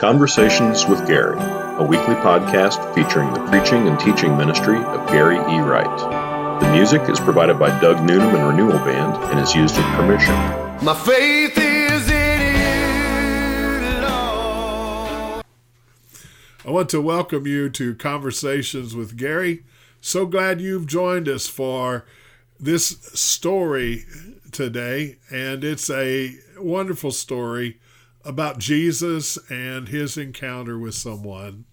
Conversations with Gary, a weekly podcast featuring the preaching and teaching ministry of Gary E. Wright. The music is provided by Doug Noonan and Renewal Band and is used with permission. My faith is in you, Lord. I want to welcome you to Conversations with Gary. So glad you've joined us for this story today, and it's a wonderful story about Jesus and his encounter with someone.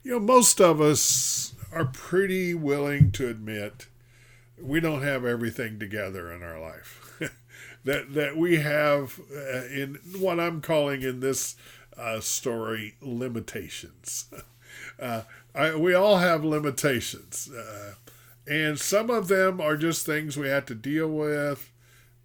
You know, most of us are pretty willing to admit we don't have everything together in our life. that we have, in what I'm calling in this story, limitations. We all have limitations. And some of them are just things we have to deal with.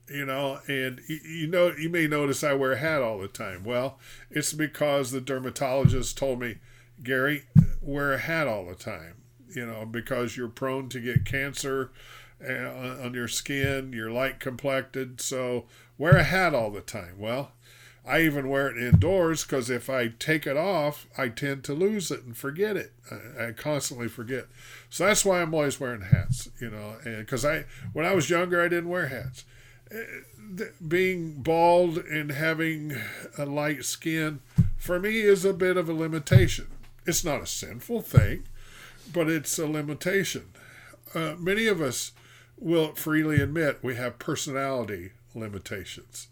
And you may notice I wear a hat all the time. Well, it's because the dermatologist told me, Gary, wear a hat all the time, because you're prone to get cancer on your skin, you're light complected, so wear a hat all the time. Well, I even wear it indoors because if I take it off, I tend to lose it and forget it. I constantly forget. So that's why I'm always wearing hats, and because when I was younger, I didn't wear hats. Being bald and having a light skin for me is a bit of a limitation. It's not a sinful thing, but it's a limitation. Many of us will freely admit we have personality limitations.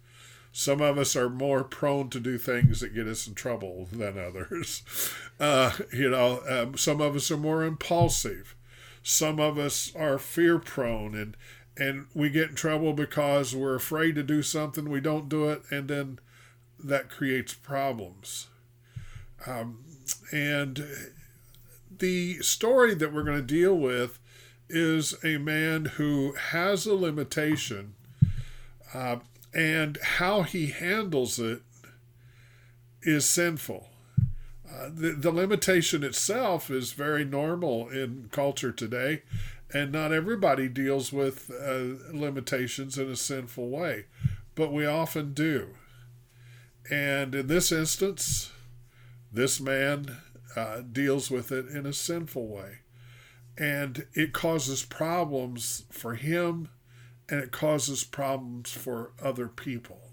Some of us are more prone to do things that get us in trouble than others. Some of us are more impulsive. Some of us are fear prone and we get in trouble because we're afraid to do something, we don't do it, and then that creates problems. And the story that we're going to deal with is a man who has a limitation, and how he handles it is sinful. The limitation itself is very normal in culture today. And not everybody deals with limitations in a sinful way, but we often do. And in this instance, this man deals with it in a sinful way. And it causes problems for him, and it causes problems for other people,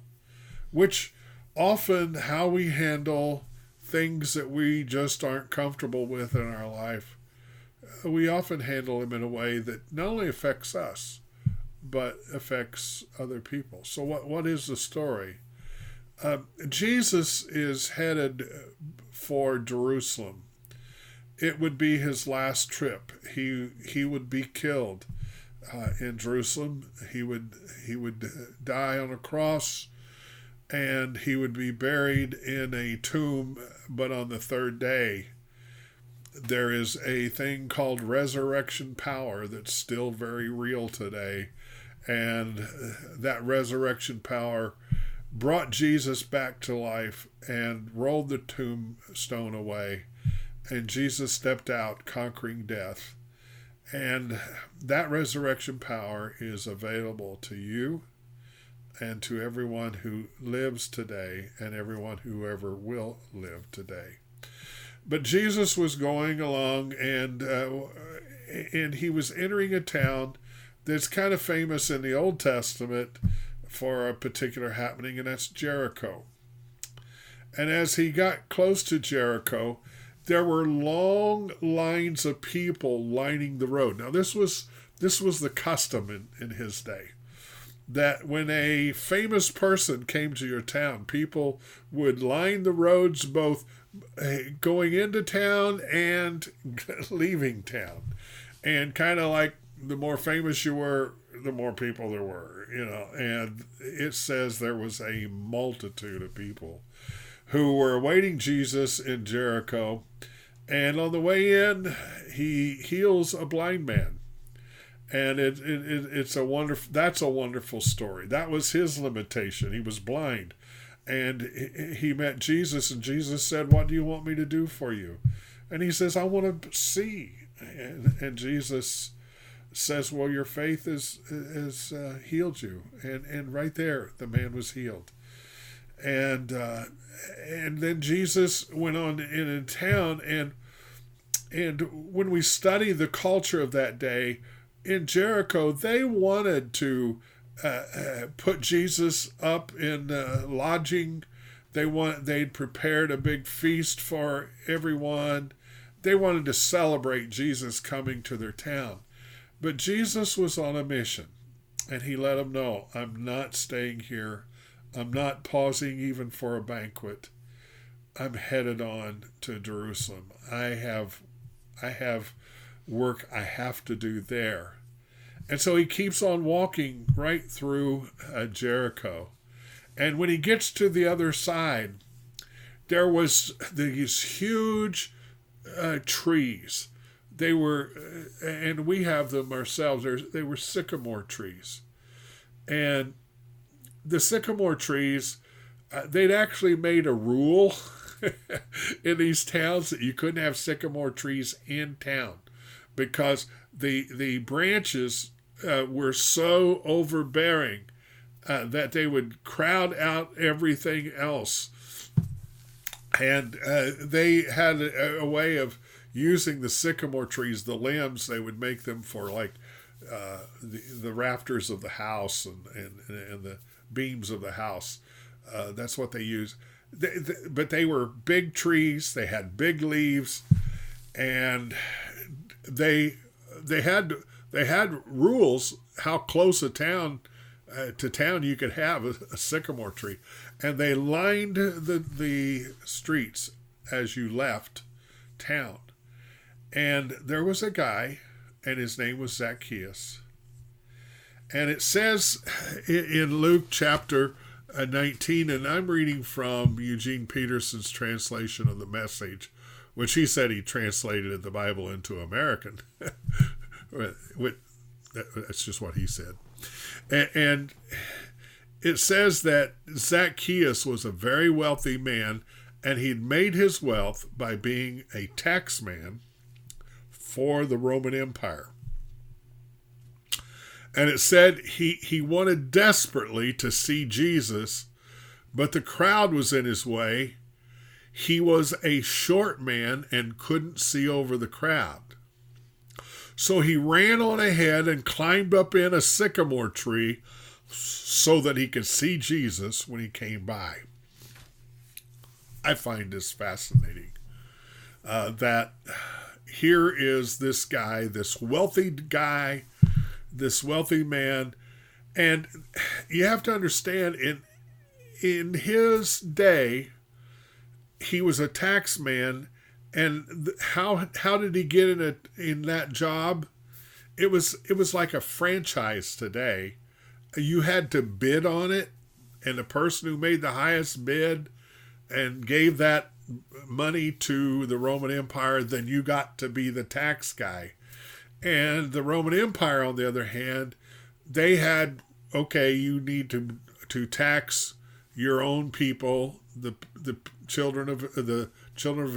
which often how we handle things that we just aren't comfortable with in our life, we often handle them in a way that not only affects us, but affects other people. So what is the story? Jesus is headed for Jerusalem. It would be his last trip. He would be killed in Jerusalem. He would die on a cross, and he would be buried in a tomb, but on the third day, there is a thing called resurrection power that's still very real today. And that resurrection power brought Jesus back to life and rolled the tombstone away. And Jesus stepped out conquering death. And that resurrection power is available to you and to everyone who lives today and everyone who ever will live today. But Jesus was going along, and he was entering a town that's kind of famous in the Old Testament for a particular happening, and that's Jericho. And as he got close to Jericho, there were long lines of people lining the road. Now, this was the custom in his day, that when a famous person came to your town, people would line the roads both going into town and leaving town. And kind of like the more famous you were, the more people there were, And it says there was a multitude of people who were awaiting Jesus in Jericho. And on the way in, he heals a blind man. And that's a wonderful story. That was his limitation. He was blind. And he met Jesus, and Jesus said, "What do you want me to do for you?" And he says, "I want to see." And Jesus says, "Well, your faith has healed you." And right there, the man was healed. And then Jesus went on in town, and when we study the culture of that day in Jericho, they wanted to put Jesus up in lodging. They'd prepared a big feast for everyone. They wanted to celebrate Jesus coming to their town. But Jesus was on a mission, and he let them know, I'm not staying here. I'm not pausing even for a banquet. I'm headed on to Jerusalem. I have work I have to do there. And so he keeps on walking right through Jericho. And when he gets to the other side, there was these huge trees. They were, and we have them ourselves, they were sycamore trees. And the sycamore trees, they'd actually made a rule in these towns that you couldn't have sycamore trees in town because the branches were so overbearing that they would crowd out everything else. And they had a way of using the sycamore trees, the limbs, they would make them for like the rafters of the house and the beams of the house. That's what they used. But they were big trees. They had big leaves, and they had rules how close a town to town you could have a sycamore tree, and they lined the streets as you left town. And there was a guy, and his name was Zacchaeus. And it says in Luke chapter 19, and I'm reading from Eugene Peterson's translation of the Message, which he said he translated the Bible into American. That's just what he said. And it says that Zacchaeus was a very wealthy man, and he'd made his wealth by being a taxman for the Roman Empire. And it said he wanted desperately to see Jesus, but the crowd was in his way. He was a short man and couldn't see over the crowd. So he ran on ahead and climbed up in a sycamore tree so that he could see Jesus when he came by. I find this fascinating, that here is this guy, this wealthy man, and you have to understand, in his day, he was a tax man, and how did he get in that job? It was like a franchise today. You had to bid on it, and the person who made the highest bid and gave that money to the Roman Empire, then you got to be the tax guy. And the Roman Empire, on the other hand, they had, okay, you need to tax your own people, the children of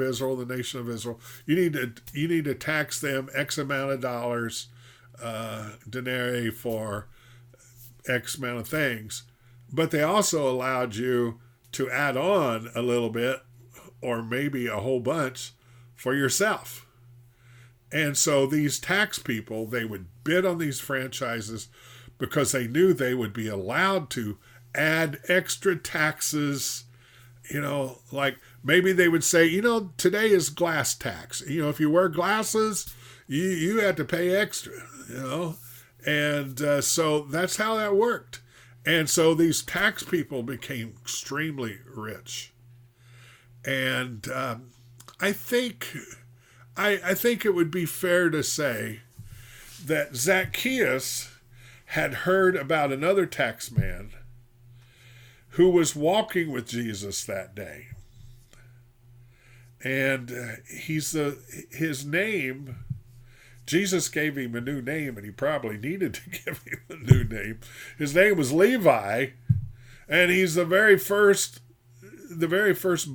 Israel, the nation of Israel. You need to tax them X amount of dollars, denarii, for X amount of things. But they also allowed you to add on a little bit, or maybe a whole bunch, for yourself. And so these tax people, they would bid on these franchises because they knew they would be allowed to add extra taxes. Like maybe they would say, today is glass tax. If you wear glasses, you have to pay extra, And so that's how that worked. And so these tax people became extremely rich. And I think it would be fair to say that Zacchaeus had heard about another tax man who was walking with Jesus that day. And his name, Jesus gave him a new name, and he probably needed to give him a new name. His name was Levi, and he's the very first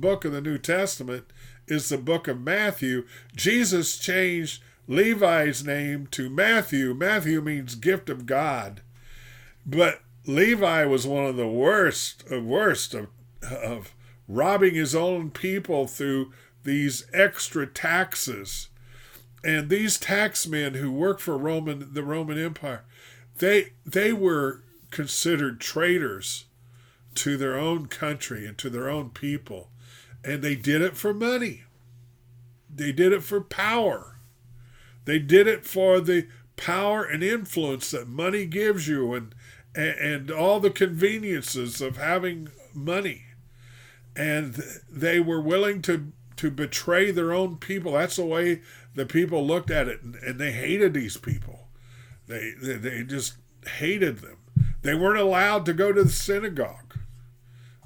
book of the New Testament is the book of Matthew. Jesus changed Levi's name to Matthew. Matthew means gift of God. But Levi was one of the worst of of robbing his own people through these extra taxes. And these taxmen who worked for the Roman Empire, they were considered traitors to their own country and to their own people. And they did it for money. They did it for power. They did it for the power and influence that money gives you, and all the conveniences of having money. And they were willing to betray their own people. That's the way the people looked at it, and they hated these people. They just hated them. They weren't allowed to go to the synagogue.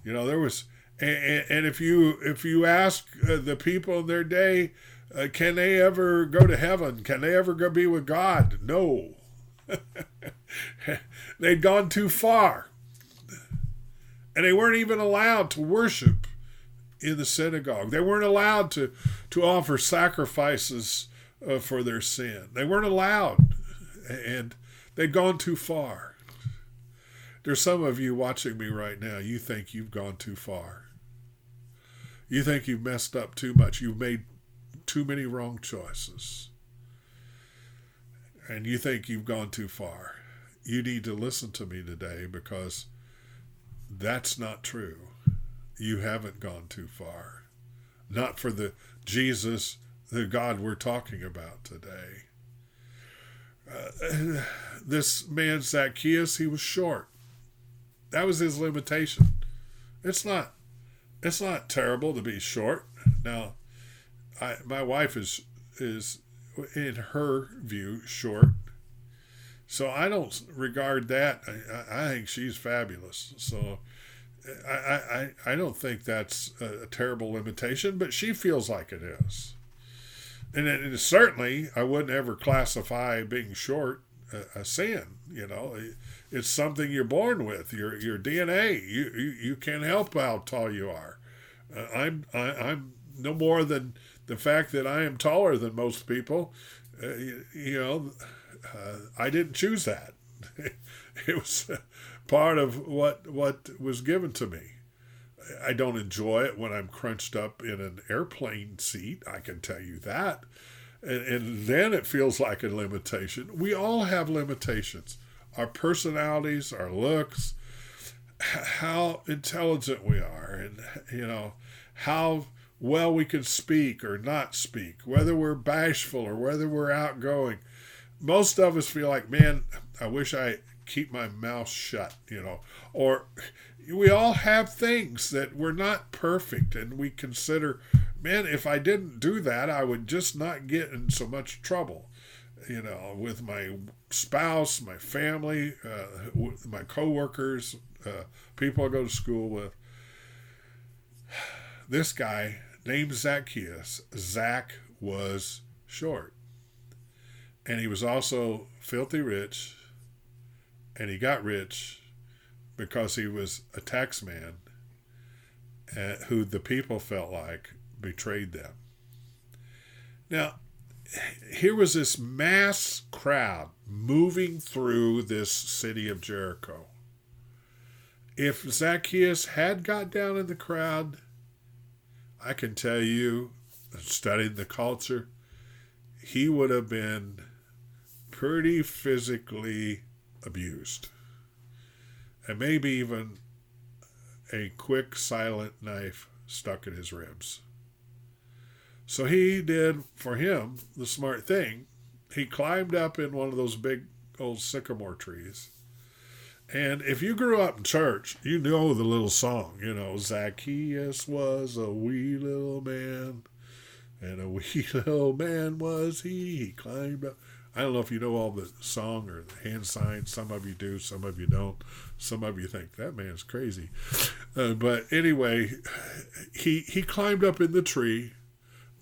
There was, and if you ask the people in their day, can they ever go to heaven? Can they ever go be with God? No. They'd gone too far. And they weren't even allowed to worship in the synagogue. They weren't allowed to offer sacrifices for their sin. They weren't allowed. And they'd gone too far. There's some of you watching me right now, you think you've gone too far. You think you've messed up too much. You've made too many wrong choices. And you think you've gone too far. You need to listen to me today, because that's not true. You haven't gone too far. Not for the Jesus, the God we're talking about today. This man Zacchaeus, he was short. That was his limitation. It's not terrible to be short. Now, my wife is in her view short, so I don't regard that. I think she's fabulous. So I don't think that's a terrible limitation, but she feels like it is. And certainly, I wouldn't ever classify being short a sin. It's something you're born with. Your DNA. You can't help how tall you are. I'm no more than the fact that I am taller than most people. I didn't choose that. It was part of what was given to me. I don't enjoy it when I'm crunched up in an airplane seat, I can tell you that. And then it feels like a limitation. We all have limitations. Our personalities, our looks, how intelligent we are, and how well we can speak or not speak, whether we're bashful or whether we're outgoing. Most of us feel like, man, I wish I keep my mouth shut, or we all have things that we're not perfect, and we consider, man, if I didn't do that, I would just not get in so much trouble, with my spouse, my family, my coworkers, people I go to school with. This guy named Zacchaeus, Zach was short. And he was also filthy rich, and he got rich because he was a tax man who the people felt like betrayed them. Now, here was this mass crowd moving through this city of Jericho. If Zacchaeus had got down in the crowd, I can tell you, studying the culture, he would have been pretty physically abused. And maybe even a quick, silent knife stuck in his ribs. So he did, for him, the smart thing. He climbed up in one of those big old sycamore trees. And if you grew up in church, you know the little song, Zacchaeus was a wee little man, and a wee little man was he. He climbed up. I don't know if you know all the song or the hand signs. Some of you do, some of you don't. Some of you think, that man's crazy. But anyway, he climbed up in the tree.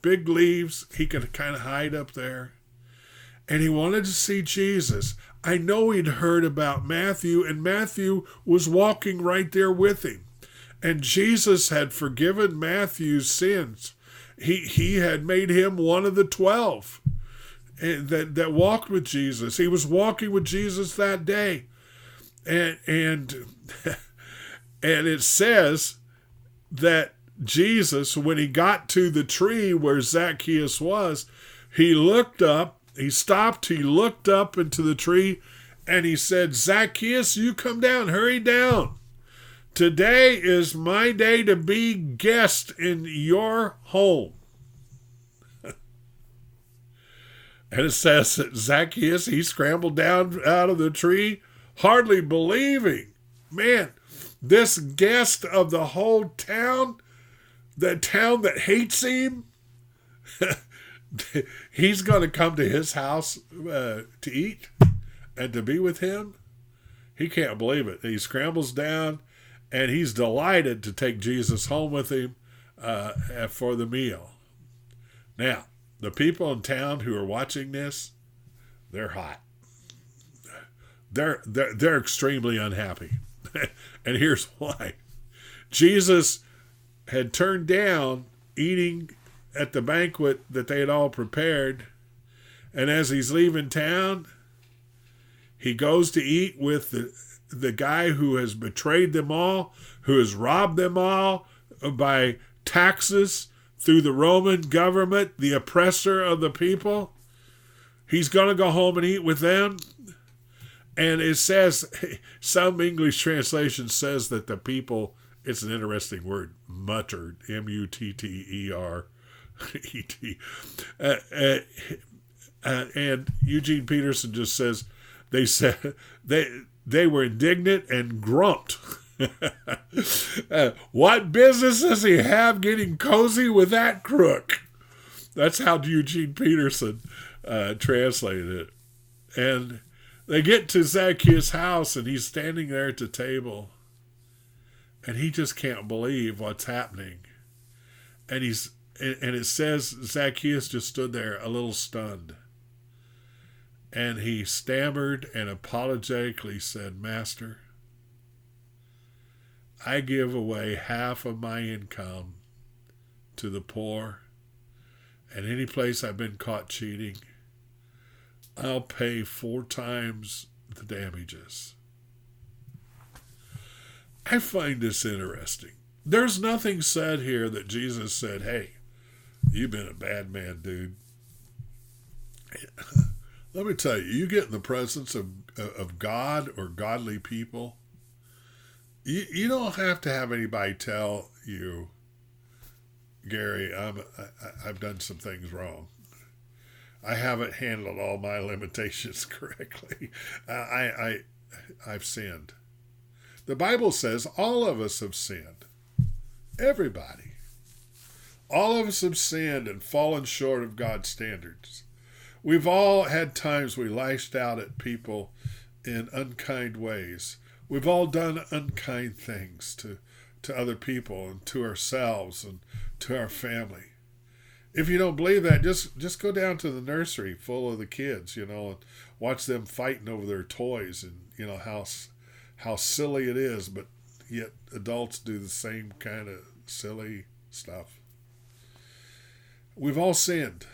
Big leaves, he could kind of hide up there. And he wanted to see Jesus. I know he'd heard about Matthew, and Matthew was walking right there with him. And Jesus had forgiven Matthew's sins. He had made him one of the 12 that walked with Jesus. He was walking with Jesus that day. And it says that Jesus, when he got to the tree where Zacchaeus was, he looked up, he stopped, he looked up into the tree, and he said, Zacchaeus, you come down, hurry down. Today is my day to be guest in your home. And it says that Zacchaeus, he scrambled down out of the tree, hardly believing, man, this guest of the whole town, the town that hates him, he's going to come to his house to eat and to be with him. He can't believe it. He scrambles down, and he's delighted to take Jesus home with him for the meal. Now, the people in town who are watching this, they're hot. They're extremely unhappy. And here's why. Jesus had turned down eating at the banquet that they had all prepared. And as he's leaving town, he goes to eat with the guy who has betrayed them all, who has robbed them all by taxes through the Roman government, the oppressor of the people. He's going to go home and eat with them. And it says, some English translation says that the people, it's an interesting word, muttered, M-U-T-T-E-R-E-T. And Eugene Peterson just says, they said they were indignant and grumped. What business does he have getting cozy with that crook? That's how Eugene Peterson translated it. And they get to Zacchaeus' house, and he's standing there at the table, and he just can't believe what's happening. And it says Zacchaeus just stood there a little stunned. And he stammered and apologetically said, Master, I give away half of my income to the poor, and any place I've been caught cheating, I'll pay 4 times the damages. I find this interesting. There's nothing said here that Jesus said, hey, you've been a bad man, dude. Let me tell you, you get in the presence of God or godly people, you don't have to have anybody tell you, Gary, I've done some things wrong. I haven't handled all my limitations correctly. I've sinned. The Bible says all of us have sinned. Everybody. All of us have sinned and fallen short of God's standards. We've all had times we lashed out at people in unkind ways. We've all done unkind things to other people and to ourselves and to our family. If you don't believe that, just go down to the nursery full of the kids, and watch them fighting over their toys, and how silly it is, but yet adults do the same kind of silly stuff. We've all sinned.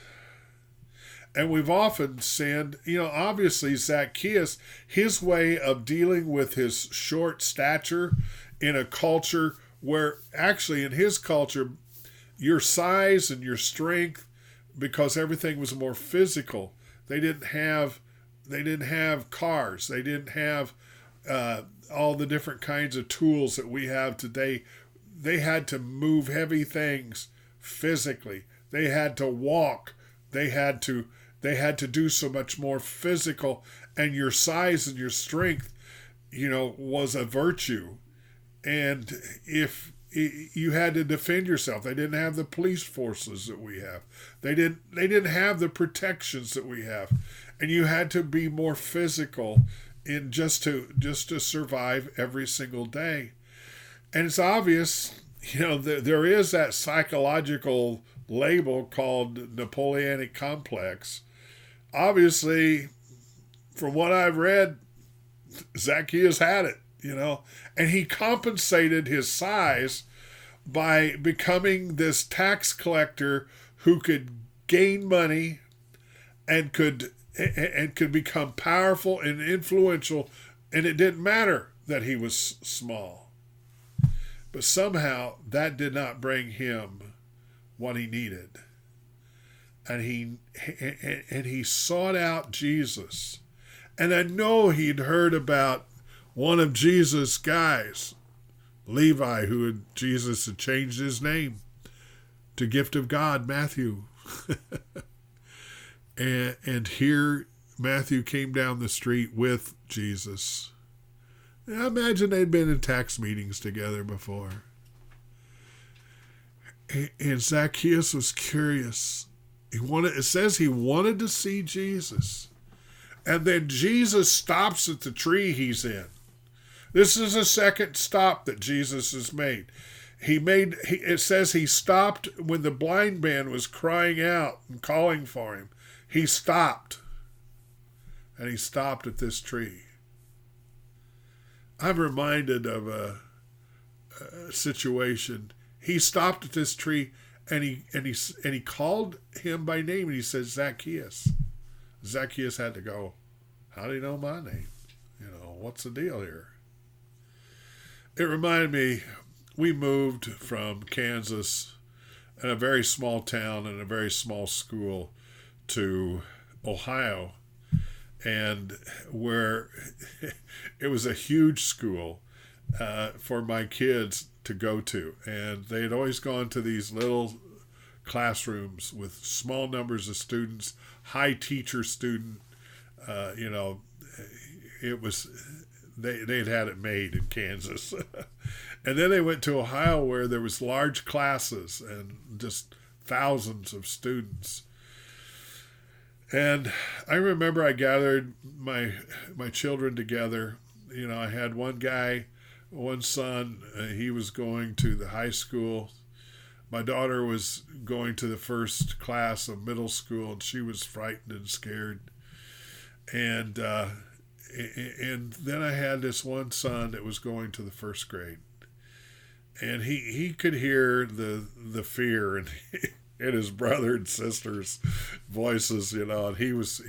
And we've often sinned, obviously Zacchaeus, his way of dealing with his short stature in a culture where actually in his culture, your size and your strength, because everything was more physical. They didn't have cars. They didn't have all the different kinds of tools that we have today. They had to move heavy things physically. They had to walk. They had to do so much more physical, and your size and your strength, was a virtue. And if you had to defend yourself, they didn't have the police forces that we have. They didn't have the protections that we have, and you had to be more physical in just to survive every single day. And it's obvious, there is that psychological label called Napoleonic complex. Obviously, from what I've read, Zacchaeus had it, and he compensated his size by becoming this tax collector who could gain money and could become powerful and influential, and it didn't matter that he was small. But somehow that did not bring him what he needed. And he sought out Jesus. And I know he'd heard about one of Jesus' guys, Levi, Jesus had changed his name to Gift of God, Matthew. and here Matthew came down the street with Jesus. I imagine they'd been in tax meetings together before. And Zacchaeus was curious. It says he wanted to see Jesus. And then Jesus stops at the tree he's in. This is a second stop that Jesus has made. It says he stopped when the blind man was crying out and calling for him. He stopped. And he stopped at this tree. I'm reminded of a situation. He stopped at this tree and he called him by name, and he said, Zacchaeus. Zacchaeus had to go, how do you know my name? What's the deal here? It reminded me, we moved from Kansas in a very small town and a very small school to Ohio, and where it was a huge school for my kids to go to. And they had always gone to these little classrooms with small numbers of students, high teacher student, it was, they'd had it made in Kansas. And then they went to Ohio, where there was large classes and just thousands of students. And I remember I gathered my children together. I had one son, he was going to the high school. My daughter was going to the first class of middle school, and she was frightened and scared. And then I had this one son that was going to the first grade. And he could hear the fear in his brother and sister's voices, and he was,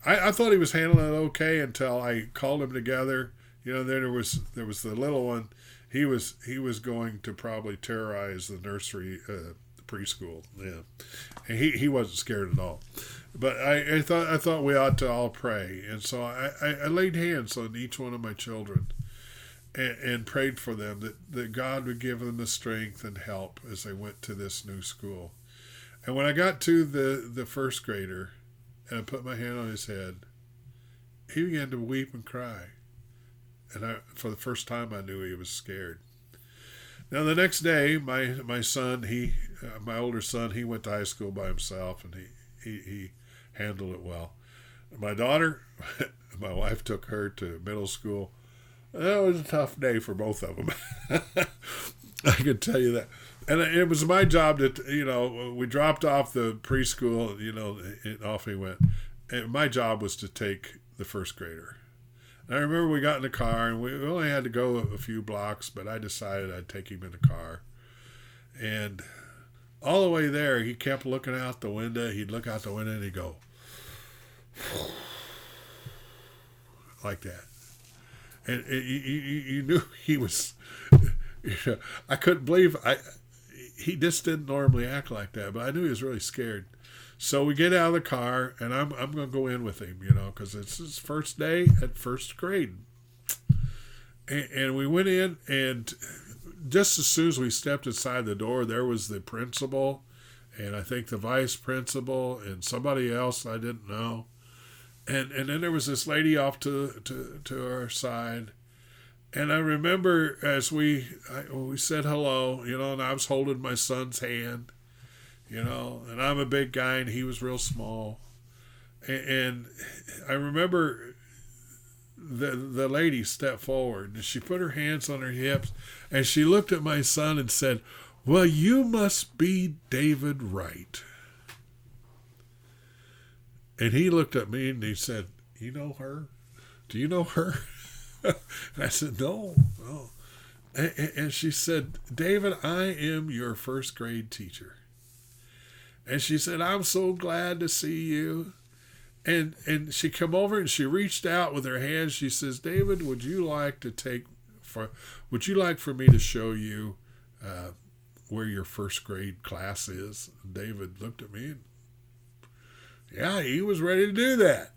I thought he was handling it okay until I called him together. Then there was the little one. He was going to probably terrorize the nursery, the preschool. Yeah, and he wasn't scared at all. But I thought we ought to all pray, and so I laid hands on each one of my children, and prayed for them that God would give them the strength and help as they went to this new school. And when I got to the first grader, and I put my hand on his head, he began to weep and cry. And for the first time, I knew he was scared. Now, the next day, my son, my older son, he went to high school by himself, and he handled it well. My daughter, my wife took her to middle school. That was a tough day for both of them. I can tell you that. And it was my job to, we dropped off the preschool, and off he went. And my job was to take the first grader. And I remember we got in the car, and we only had to go a few blocks, but I decided I'd take him in the car. And all the way there, he kept looking out the window. He'd look out the window and he'd go like that. And you knew he was, I couldn't believe, he just didn't normally act like that, but I knew he was really scared. So we get out of the car, and I'm going to go in with him, because it's his first day at first grade. And we went in, and just as soon as we stepped inside the door, there was the principal, and I think the vice principal, and somebody else I didn't know. And then there was this lady off to our side. And I remember as we said hello, and I was holding my son's hand, and I'm a big guy and he was real small. And I remember the lady stepped forward and she put her hands on her hips and she looked at my son and said, "Well, you must be David Wright." And he looked at me and he said, "You know her? Do you know her?" And I said, No. And she said, "David, I am your first grade teacher." And she said, "I'm so glad to see you." And she come over and she reached out with her hands. She says, "David, would you like to take would you like for me to show you where your first grade class is?" And David looked at me and, yeah, he was ready to do that,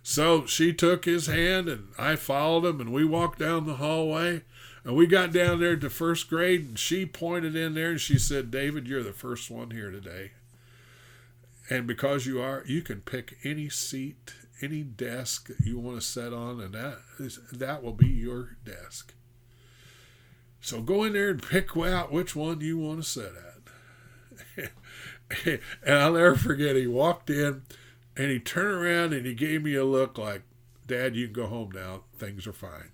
So she took his hand and I followed him, and we walked down the hallway, and we got down there to first grade, and she pointed in there and she said, "David, you're the first one here today. And because you are, you can pick any seat, any desk that you want to sit on, and that will be your desk. So go in there and pick out which one you want to sit at." And I'll never forget, he walked in and he turned around and he gave me a look like, "Dad, you can go home now. Things are fine.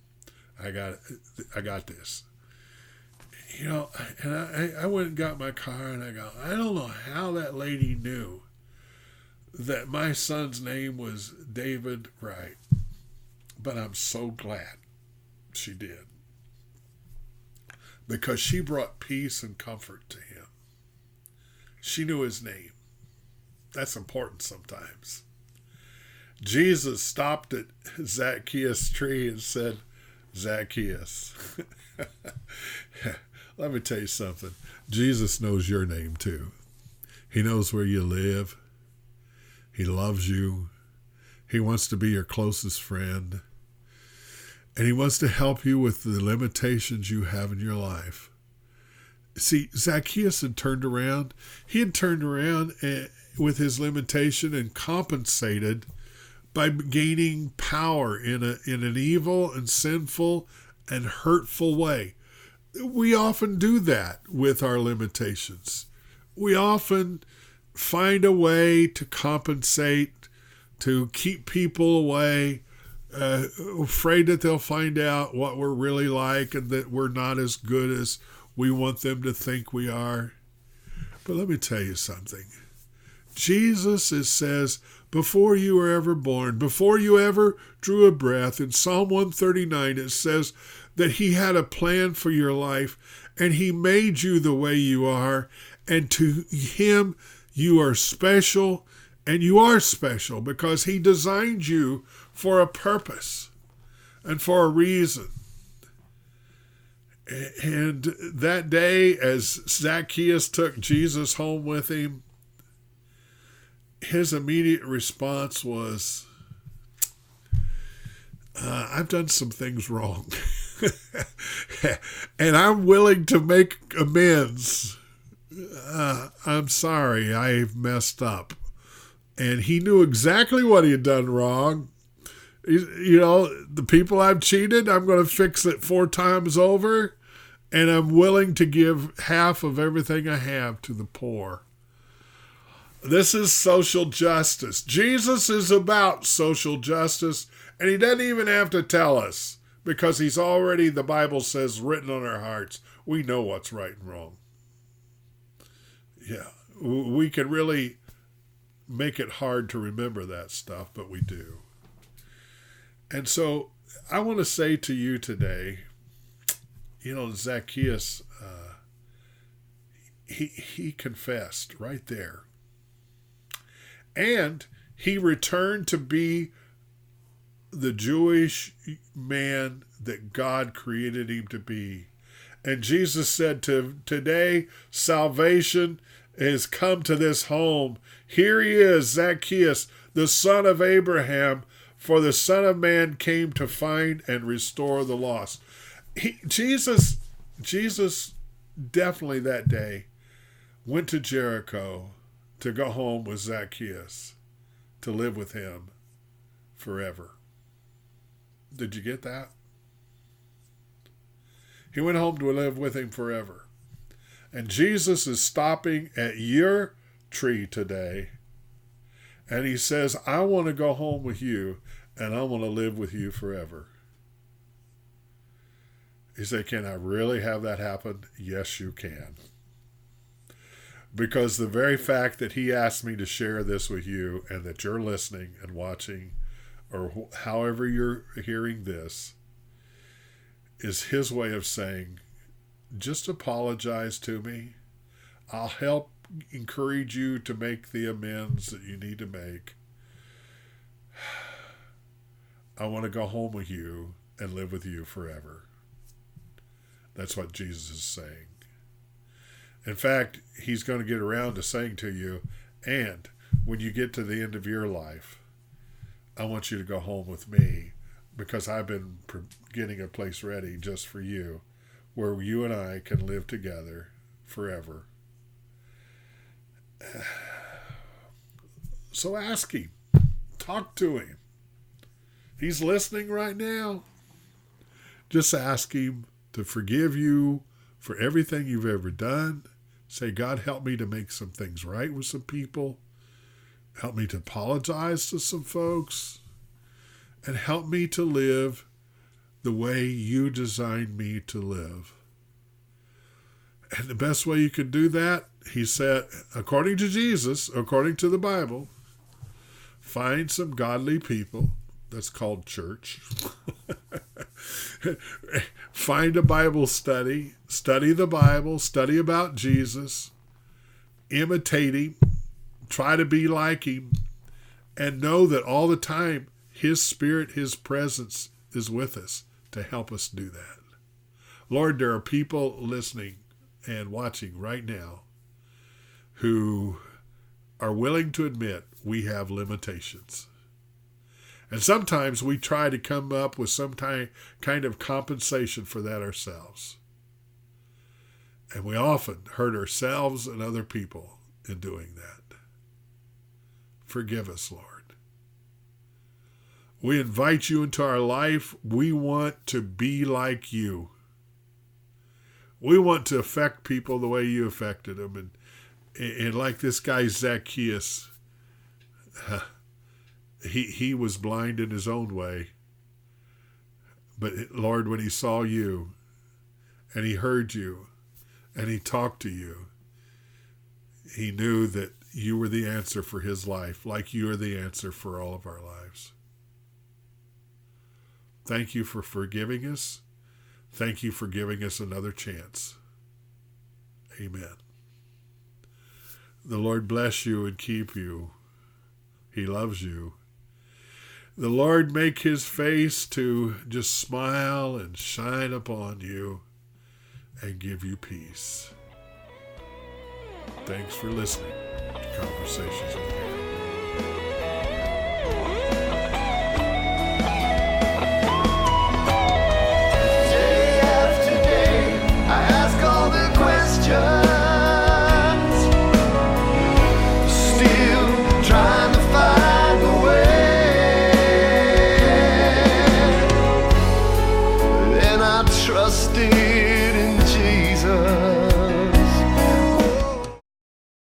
I got this." And I went and got my car, and I go, I don't know how that lady knew that my son's name was David Wright, but I'm so glad she did, because she brought peace and comfort to him. She knew his name. That's important sometimes. Jesus stopped at Zacchaeus' tree and said, "Zacchaeus." Let me tell you something. Jesus knows your name too. He knows where you live. He loves you. He wants to be your closest friend. And he wants to help you with the limitations you have in your life. See, Zacchaeus had turned around. He had turned around with his limitation and compensated by gaining power in an evil and sinful and hurtful way. We often do that with our limitations. We often find a way to compensate, to keep people away, afraid that they'll find out what we're really like and that we're not as good as we want them to think we are. But let me tell you something. Jesus says, before you were ever born, before you ever drew a breath, in Psalm 139, it says that he had a plan for your life, and he made you the way you are, and to him you are special, and you are special because he designed you for a purpose and for a reason. And that day, as Zacchaeus took Jesus home with him, his immediate response was, "I've done some things wrong, and I'm willing to make amends. I'm sorry, I've messed up." And he knew exactly what he had done wrong. The people I've cheated, I'm going to fix it 4 times over, and I'm willing to give half of everything I have to the poor. This is social justice. Jesus is about social justice, and he doesn't even have to tell us, because he's already, the Bible says, written on our hearts. We know what's right and wrong. Yeah, we can really make it hard to remember that stuff, but we do. And so I want to say to you today, Zacchaeus, he confessed right there. And he returned to be the Jewish man that God created him to be. And Jesus said, today salvation has come to this home. Here he is, Zacchaeus, the son of Abraham, for the Son of Man came to find and restore the lost. Jesus definitely that day went to Jericho to go home with Zacchaeus, to live with him forever. Did you get that? He went home to live with him forever. And Jesus is stopping at your tree today, and he says, I want to go home with you, and I want to live with you forever. You say, can I really have that happen? Yes, you can. Because the very fact that he asked me to share this with you, and that you're listening and watching, or however you're hearing this, is his way of saying, just apologize to me. I'll help encourage you to make the amends that you need to make. I want to go home with you and live with you forever. That's what Jesus is saying. In fact, he's going to get around to saying to you, and when you get to the end of your life, I want you to go home with me, because I've been getting a place ready just for you, where you and I can live together forever. So ask him. Talk to him. He's listening right now. Just ask him to forgive you for everything you've ever done. Say, God, help me to make some things right with some people. Help me to apologize to some folks. And help me to live the way you designed me to live. And the best way you could do that, he said, according to Jesus, according to the Bible, find some godly people. That's called church. Find a Bible study. Study the Bible. Study about Jesus. Imitate him. Try to be like him. And know that all the time, his Spirit, his presence is with us to help us do that. Lord, there are people listening and watching right now who are willing to admit we have limitations. And sometimes we try to come up with some kind of compensation for that ourselves. And we often hurt ourselves and other people in doing that. Forgive us, Lord. We invite you into our life. We want to be like you. We want to affect people the way you affected them. And like this guy Zacchaeus, he was blind in his own way. But Lord, when he saw you and he heard you and he talked to you, he knew that you were the answer for his life, like you are the answer for all of our lives. Thank you for forgiving us. Thank you for giving us another chance. Amen. The Lord bless you and keep you. He loves you. The Lord make his face to just smile and shine upon you and give you peace. Thanks for listening to Conversations with Gary.